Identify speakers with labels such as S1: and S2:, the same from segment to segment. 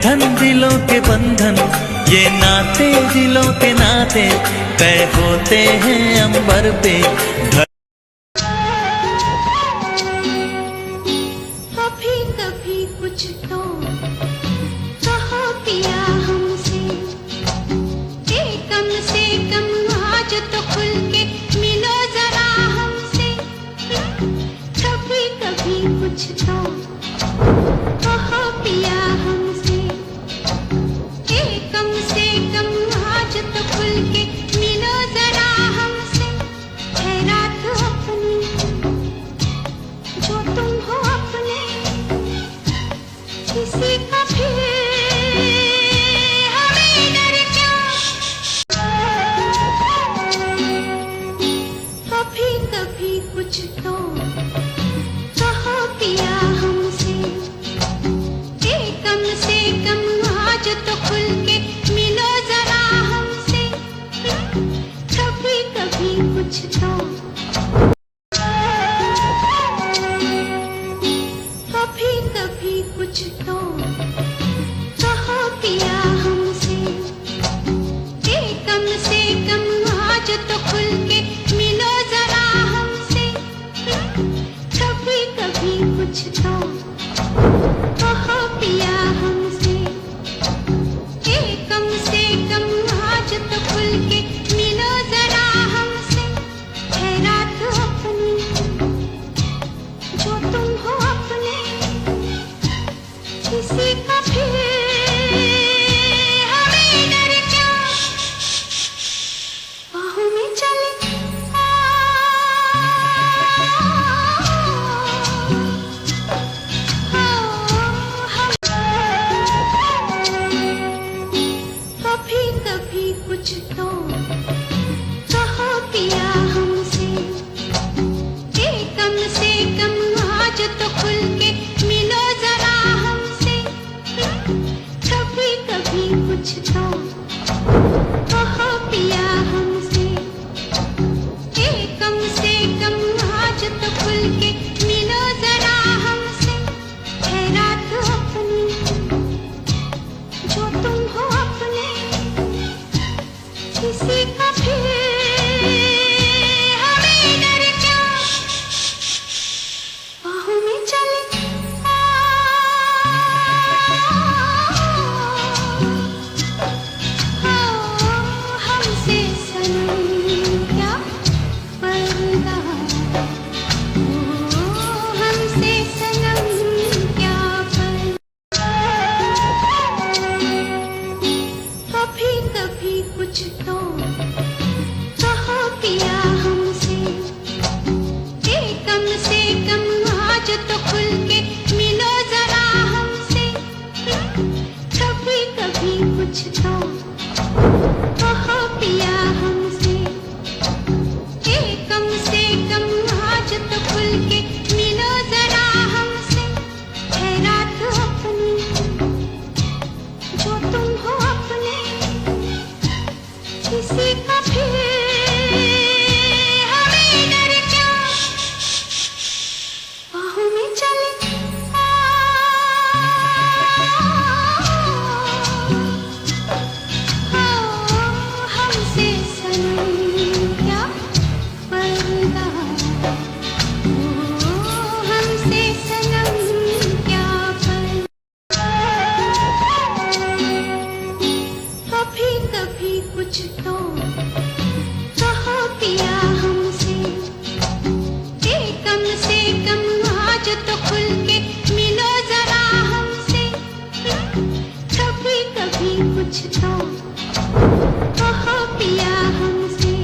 S1: धन दिलों के बंधन, ये नाते दिलों के नाते तय होते हैं अंबर पे।
S2: कभी कभी कुछ तो कहो पिया हमसे, कम से कम आज तो खुल के मिलो जरा हमसे। कभी कभी कुछ तो कहो पिया हमसे, कम से कम आज तो खुल के मिलो जरा हमसे। है रात अपनी जो तुम हो अपने, किसी का फिर हमें डर क्या। कभी कभी कुछ तो कहो पिया हमसे, कम से कम आज तो खुल के मिलो जरा हमसे। कभी कभी कुछ तो कभी कभी कुछ तो कहो पिया हमसे, कम से कम आज तो खुल के मिलो जरा हमसे। कभी कभी कुछ तो कहो पिया हमसे, कम से कम आज तो खुल के मिलो जरा हमसे। है रात अपनी जो तुम हो अपने, किसी का फिर हमें डर क्या। बाहों में चले कभी कभी कुछ तो कहो पिया हमसे, कम से कम आज तो खुल के मिलो जरा हमसे। कभी कभी कुछ तो कहो पिया हमसे, कम से कम आज तो खुल के मिलो जरा हमसे। है रात अपनी जो तुम हो अपने, किसी का फिर हमें डर क्या। बाहों में चले हमसे सनम क्या पर्दा, हमसे सनम क्या पर्दा। कभी कभी कुछ तो कहो पिया हमसे, कम से कम आज तो खुल के मिलो जरा हमसे। कभी कभी कुछ तो कहो पिया हमसे, कम से कम आज तो खुल के मिलो जरा हमसे। है रात अपनी जो तुम हो अपने, किसी का फिर हमें डर क्या। बाहों में चले हमसे सनम क्या पर्दा, हमसे सनम क्या पर्दा। कभी कभी कुछ तो कहो पिया हमसे, कम से कम आज तो खुल के मिलो जरा हमसे। कभी कभी कुछ तो कहो पिया हमसे,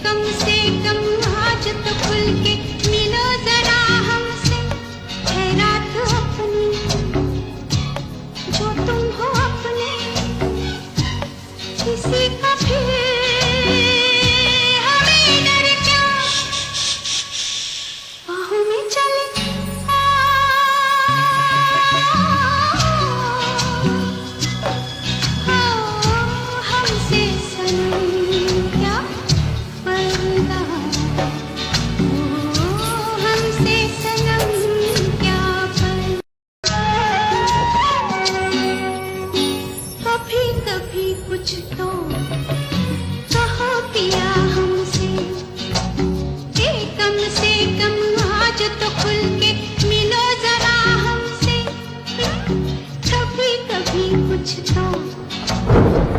S2: कम से कम आज तो खुल के मिलो जरा हमसे। है रात अपनी जो तुम हो अपने, किसी का फिर हमें डर क्या। बाहों में चले कुछ तो